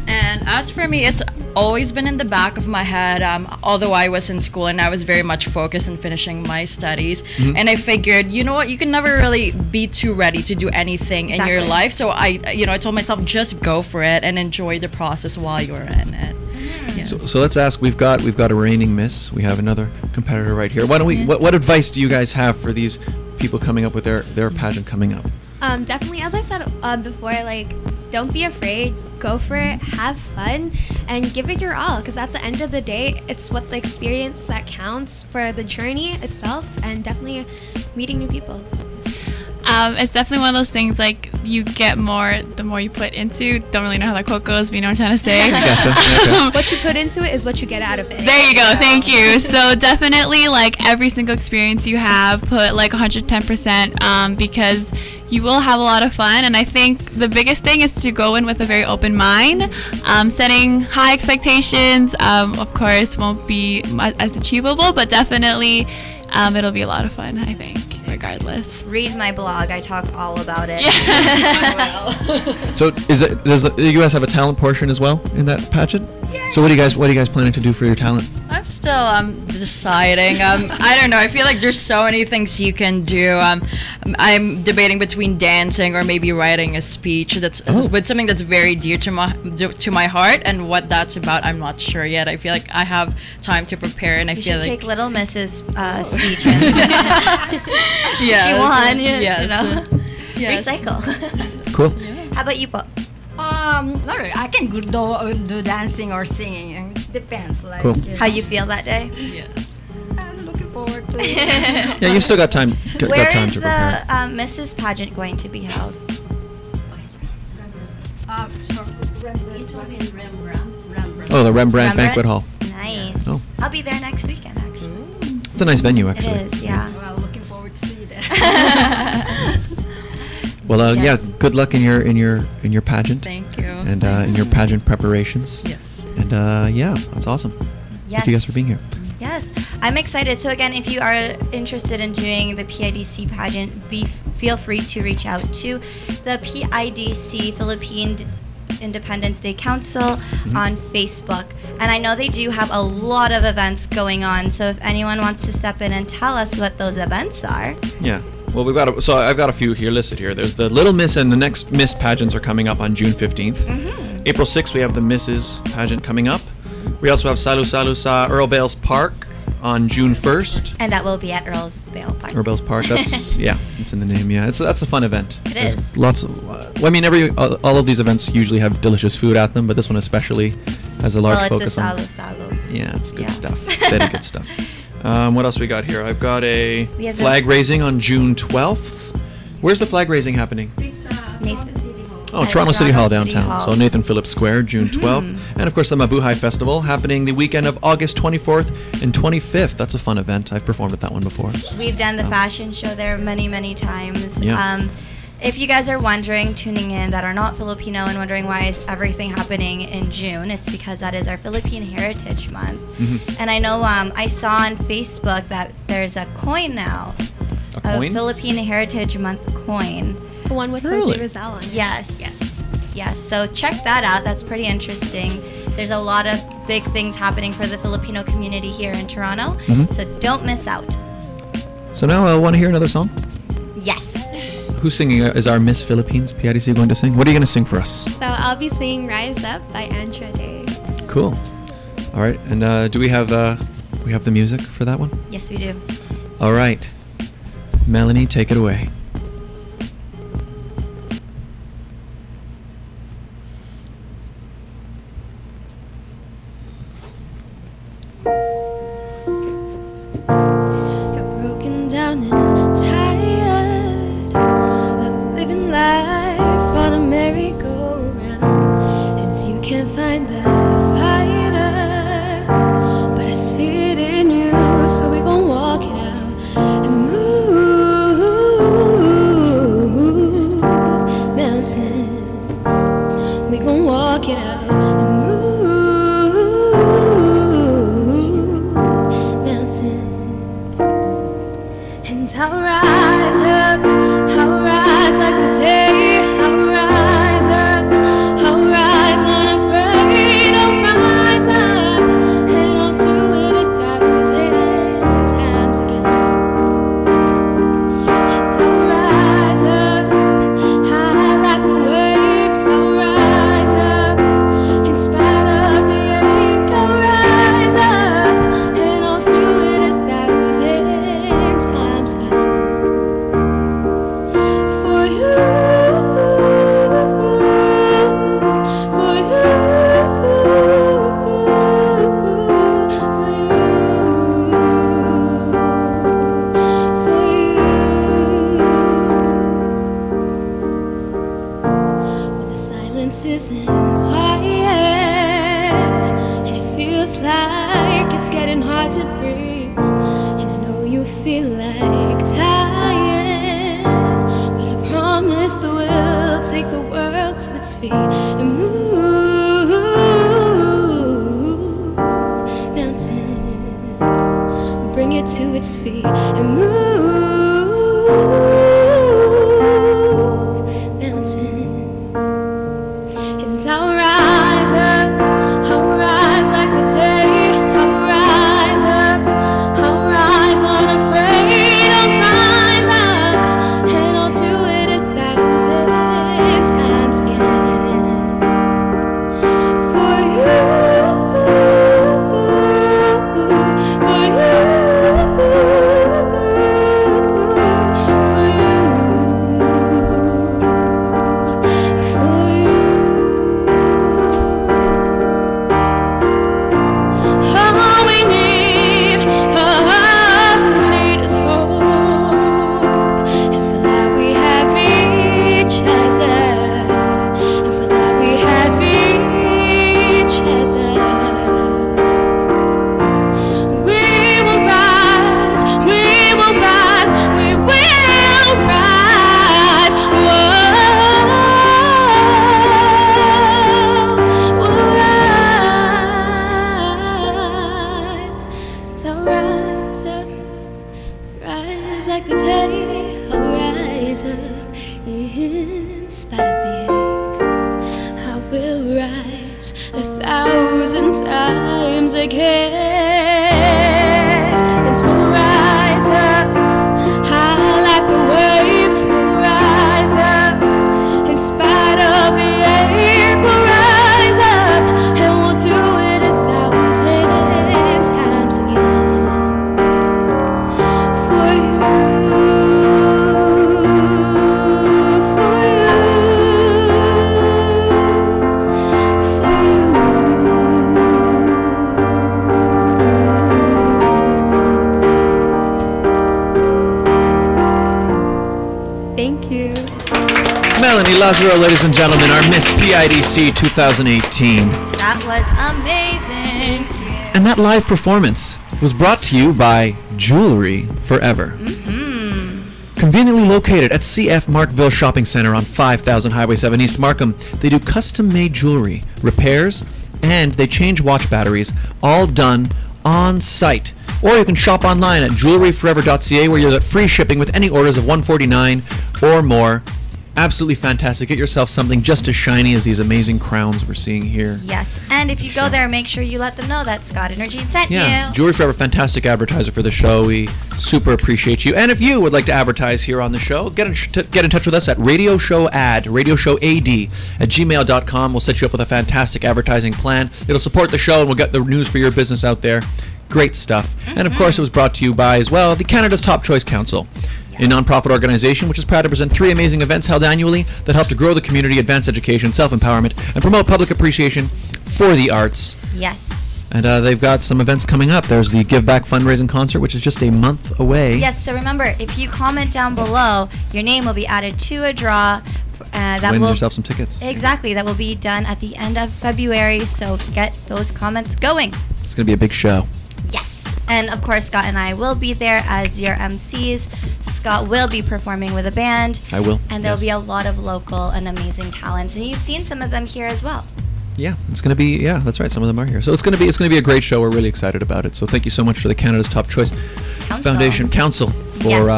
And as for me, it's always been in the back of my head, although I was in school and I was very much focused on finishing my studies. And I figured, you know what, you can never really be too ready to do anything in your life. So I told myself, just go for it and enjoy the process while you're in it. Yes. So let's ask. We've got a reigning miss. We have another competitor right here. Why don't we? What advice do you guys have for these people coming up with their pageant coming up? Definitely, as I said before, like, don't be afraid. Go for it, have fun, and give it your all. Because at the end of the day, it's what the experience that counts for the journey itself, and definitely meeting new people. It's definitely one of those things like you get more the more you put into. Don't really know how that quote goes, but you know what I'm trying to say. Gotcha. What you put into it is what you get out of it. There you go. Thank you. So definitely, like, every single experience you have, put like 110%, because you will have a lot of fun. And I think the biggest thing is to go in with a very open mind. Setting high expectations, of course, won't be as achievable, but definitely it'll be a lot of fun, I think, regardless. Read my blog. I talk all about it. So does the U.S. have a talent portion as well in that pageant? So what are you guys planning to do for your talent? I'm still deciding. I don't know. I feel like there's so many things you can do. I'm debating between dancing or maybe writing a speech. That's with something that's very dear to my heart, and what that's about, I'm not sure yet. I feel like I have time to prepare, and I You feel should like take Little Miss's speech. And yes. She won. Yes. You know? Yes. Recycle. Cool. How about you, Bo? I can do dancing or singing. It depends. Like, Cool. How you feel that day? Yes. I'm looking forward to it. Yeah, you've still got time. Where got time is to the prepare. Mrs. pageant going to be held? Oh, the Rembrandt Banquet Hall. Nice. Oh. I'll be there next weekend, actually. It's a nice venue, actually. It is, yeah. Well, looking forward to see you there. Well, Yes. yeah. Good luck in your pageant. Thank you. And in your pageant preparations. Yes. And yeah, that's awesome. Yes. Thank you guys for being here. Yes, I'm excited. So again, if you are interested in doing the PIDC pageant, feel free to reach out to the PIDC Philippine Independence Day Council on Facebook. And I know they do have a lot of events going on. So if anyone wants to step in and tell us what those events are. Yeah. Well, I've got a few here listed here. There's the Little Miss, and the next Miss pageants are coming up on June 15th. April 6th, we have the Mrs. pageant coming up. We also have Salu Salu sa Earl Bales Park on June 1st. And that will be at Earl's Vale Park. Earl Bales Park. That's it's in the name. Yeah, that's a fun event. It There's is. lots of. Well, I mean, all of these events usually have delicious food at them, but this one especially has a large Well, focus it's a on. Salu. Yeah, it's good stuff. Very good stuff. What else we got here? I've got a We have flag raising on June 12th. Where's the flag raising happening? Oh, Toronto City Hall downtown. So Nathan Phillips Square, June 12th. And of course the Mabuhay Festival happening the weekend of August 24th and 25th. That's a fun event. I've performed at that one before. We've done the fashion show there many, many times. Yeah. If you guys are wondering, tuning in, that are not Filipino and wondering why is everything happening in June, it's because that is our Philippine Heritage Month. And I know I saw on Facebook that there's a coin now. A coin? Philippine Heritage Month coin. The one with Really? Jose Rizal on it. Yes. Yes. So check that out. That's pretty interesting. There's a lot of big things happening for the Filipino community here in Toronto. So don't miss out. So now I want to hear another song. Yes. Who's singing? Is our Miss Philippines PIDC going to sing? What are you going to sing for us? So I'll be singing Rise Up by Andra Day. Cool. All right. And do we have the music for that one? Yes, we do. All right. Melanie, take it away. You're broken down and tired of living life on a merry-go-round. isn't quiet, and it feels like it's getting hard to breathe. And I know you feel like dying, but I promise that we'll take the world to its feet and move mountains, bring it to its feet and move mountains. And I'll rise up, I'll rise like the day. I'll rise up, I'll rise unafraid. I'll rise up, and I'll do it 1,000 times again. For you, for you. In spite of the ache, I will rise 1,000 times again. And we'll rise up high like the waves. We'll rise up in spite of the ache. We'll rise up and we'll do it 1,000 times again. For you. Melanie Lazaro, ladies and gentlemen, our Miss PIDC 2018. That was amazing. And that live performance was brought to you by Jewelry Forever. Conveniently located at CF Markville Shopping Center on 5000 Highway 7 East Markham, they do custom-made jewelry, repairs, and they change watch batteries, all done on site. Or you can shop online at jewelryforever.ca, where you'll get free shipping with any orders of $149 or more. Absolutely fantastic. Get yourself something just as shiny as these amazing crowns we're seeing here. Yes, and if you go there, make sure you let them know that Scott and Regine sent you. Jewelry Forever, fantastic advertiser for the show. We super appreciate you. And if you would like to advertise here on the show, get in touch with us at radioshowad at gmail.com. We'll set you up with a fantastic advertising plan. It'll support the show, and we'll get the news for your business out there. Great stuff. And of course, it was brought to you by, as well, the Canada's Top Choice Council, a non-profit organization which is proud to present 3 amazing events held annually that help to grow the community, advance education, self-empowerment, and promote public appreciation for the arts. Yes. And they've got some events coming up. There's the Give Back Fundraising Concert, which is just a month away. Yes, so remember, if you comment down below, your name will be added to a draw. Win yourself some tickets. Exactly. That will be done at the end of February, so get those comments going. It's going to be a big show. Yes. And of course, Scott and I will be there as your MCs. Scott will be performing with a band. I will. And there'll be a lot of local and amazing talents. And you've seen some of them here as well. Yeah, it's going to be, that's right, some of them are here. So it's going to be a great show. We're really excited about it. So thank you so much for the Canada's Top Choice Foundation Council for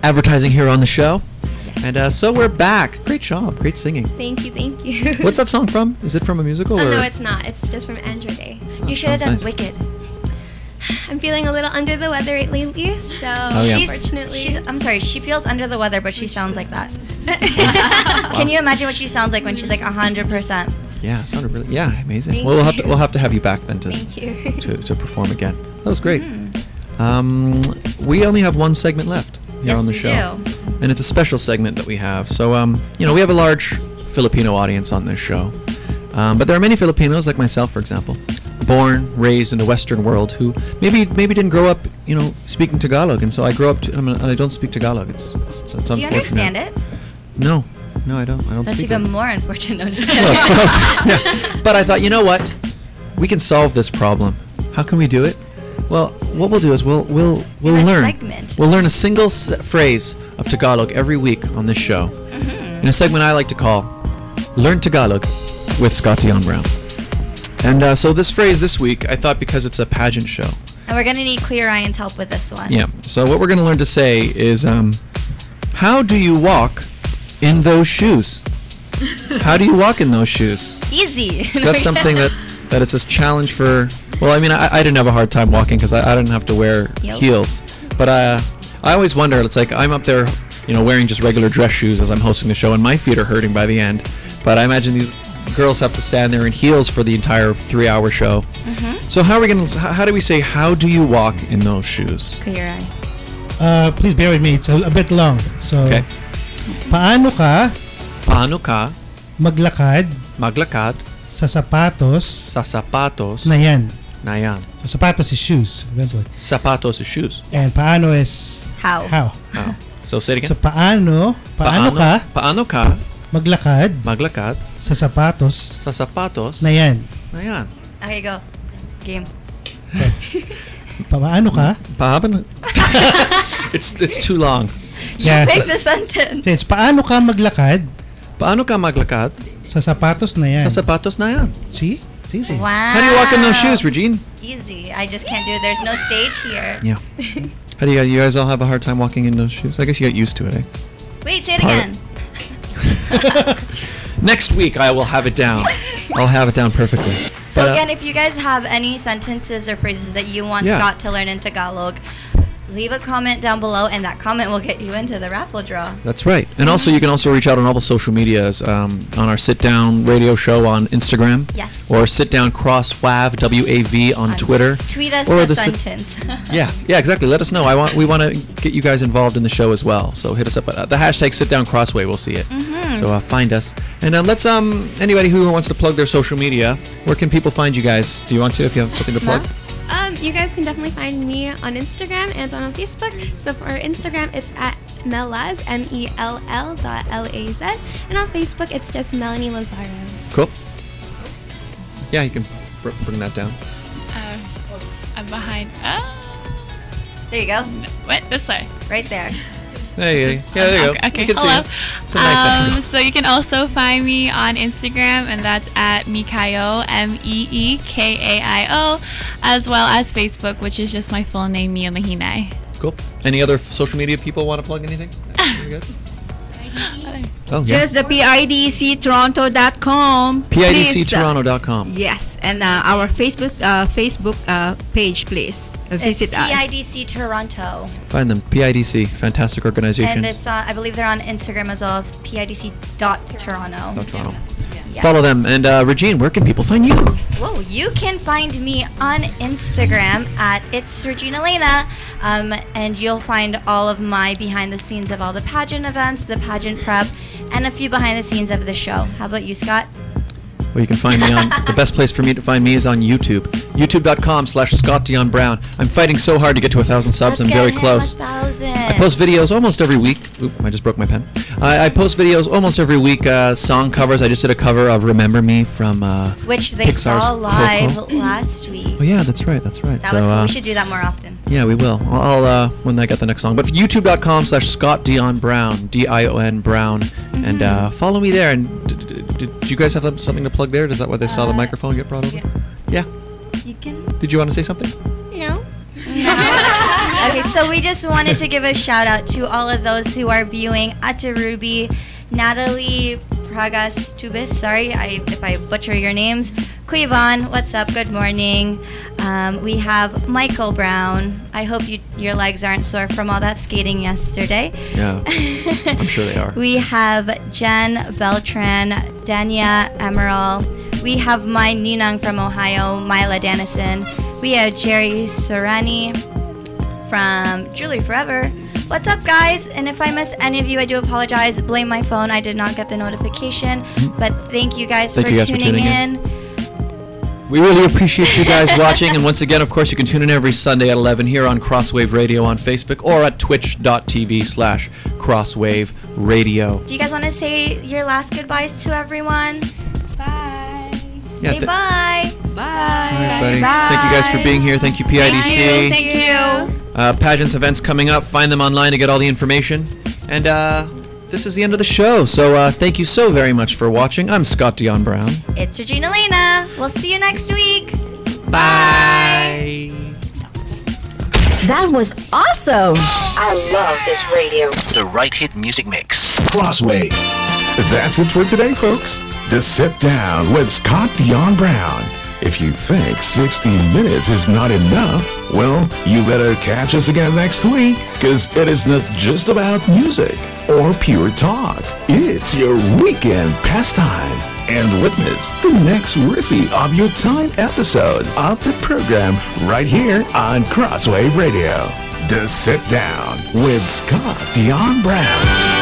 advertising here on the show. Yes. And so we're back. Great job. Great singing. Thank you, thank you. What's that song from? Is it from a musical? Oh, no, it's not. It's just from Andrew Day. You should have done nice. Wicked. I'm feeling a little under the weather lately, so unfortunately. I'm sorry, she feels under the weather, but she sounds like that. Can you imagine what she sounds like when she's like 100%? Yeah, it sounded really, amazing. Thank well, you. we'll have to have you back then to perform again. That was great. We only have one segment left here on the show. Do. And it's a special segment that we have. So, we have a large Filipino audience on this show. But there are many Filipinos, like myself, for example, born, raised in the Western world, who maybe didn't grow up, speaking Tagalog. And so I grew up, and I don't speak Tagalog. It's Do you understand it? No. No, I don't. I don't That's speak even it. more unfortunate. No, just Well, it's both. But I thought, you know what? We can solve this problem. How can we do it? Well, what we'll do is we'll learn. segment. We'll learn a single phrase of Tagalog every week on this show. In a segment I like to call Learn Tagalog with Scott Dion Brown. And so this phrase this week, I thought because it's a pageant show. And we're gonna need Clear Ryan's help with this one. Yeah. So what we're going to learn to say is, how do you walk in those shoes? How do you walk in those shoes? Easy. That's something that it's a challenge for. Well, I mean, I didn't have a hard time walking because I didn't have to wear heels. But I always wonder. It's like I'm up there, wearing just regular dress shoes as I'm hosting the show, and my feet are hurting by the end. But I imagine these girls have to stand there in heels for the entire 3-hour show. So how do we say, how do you walk in those shoes? Clear Eye. Please bear with me. It's a bit long. So, Okay. Paano ka maglakad sa sapatos na yan? So sapatos is shoes, eventually. Sapatos is shoes. And paano is how. How? So say it again. So paano ka maglakad sa sapatos na yan? Okay, go. Game. Paano ka? It's too long. You pick the sentence. It's paano ka maglakad sa sapatos na yan? Sa sapatos na yan. See? It's easy. Wow. How do you walk in those shoes, Regine? Easy. I just can't do it. There's no stage here. Yeah. How do you guys all have a hard time walking in those shoes? I guess you got used to it, eh? Wait, say it again. Next week I will have it down. I'll have it down perfectly. So again, if you guys have any sentences or phrases that you want Scott to learn in Tagalog, leave a comment down below, and that comment will get you into the raffle draw. That's right. And also, you can also reach out on all the social medias, on our Sit Down radio show on Instagram. Yes. Or Sit Down WAV, W-A-V on Twitter. Tweet us or a sentence. Yeah, exactly. Let us know. We want to get you guys involved in the show as well. So hit us up at the hashtag Sit Down Crossway. We'll see it. So find us. And let's anybody who wants to plug their social media, where can people find you guys? Do you want to, if you have something to plug? You guys can definitely find me on Instagram and on Facebook. So for Instagram, it's at Mellaz, MELL.LAZ. And on Facebook, it's just Melanie Lazaro. Cool. Yeah, you can bring that down. I'm behind. There you go. What? This way. Right there. There you go. Yeah, there you go. Okay, You can see hello. it. It's a nice So you can also find me on Instagram, and that's at Mekaio, MEEKAIO, as well as Facebook, which is just my full name, Mia Mahinay. Cool. Any other social media people want to plug anything? You're good? Oh, yeah. Just the PIDCToronto.com. PIDCToronto.com. Yes, and our Facebook page, please visit us. PIDC Toronto. Find them. PIDC. Fantastic organization. And it's I believe they're on Instagram as well, PIDC.Toronto. Toronto. Follow them. And Regine, where can people find you? Whoa, you can find me on Instagram at It's Regina Elena, and you'll find all of my behind the scenes of all the pageant events, the pageant prep, and a few behind the scenes of the show. How about you, Scott? Well, you can find me on, the best place for me to find me is on YouTube. YouTube.com/Scott Dion Brown. I'm fighting so hard to get to 1,000 subs. I'm very close. I post videos almost every week. Oop, I just broke my pen. I post videos almost every week, song covers. I just did a cover of Remember Me from which they Pixar's saw live Coco. last week. Oh, yeah, that's right. That That was cool. We should do that more often. Yeah, we will. I'll when I get the next song. But YouTube.com/Scott Dion Brown, DION Brown, and follow me there. And did you guys have something to plug there? Is that why they saw the microphone get brought over? Yeah. You can. Did you want to say something? No. Okay, so we just wanted to give a shout out to all of those who are viewing Ate Ruby, Natalie Pragas Tubis, sorry if I butcher your names, Kuivan, what's up, good morning. We have Michael Brown. I hope your legs aren't sore from all that skating yesterday. Yeah, I'm sure they are. We have Jen Beltran, Dania Emerald. We have my Ninang from Ohio, Myla Dennison. We have Jerry Serrani from Jewelry Forever. What's up, guys? And if I missed any of you, I do apologize. Blame my phone. I did not get the notification. But thank you guys, for tuning in. We really appreciate you guys watching. And once again, of course, you can tune in every Sunday at 11 here on Crosswave Radio on Facebook or at twitch.tv/Crosswave Radio. Do you guys want to say your last goodbyes to everyone? Bye. Yeah, Say bye. Bye. Everybody. Thank you guys for being here. Thank you, PIDC. Thank you. Pageants events coming up. Find them online to get all the information. And this is the end of the show. So thank you so very much for watching. I'm Scott Dion Brown. It's Regina Lena. We'll see you next week. Bye. That was awesome. I love this radio. The Right Hit Music Mix. Crosswave. That's it for today, folks. To Sit Down with Scott Dion Brown. If you think 60 minutes is not enough, well, you better catch us again next week, because it is not just about music or pure talk. It's your weekend pastime. And witness the next worthy of your time episode of the program right here on Crosswave Radio. To Sit Down with Scott Dion Brown.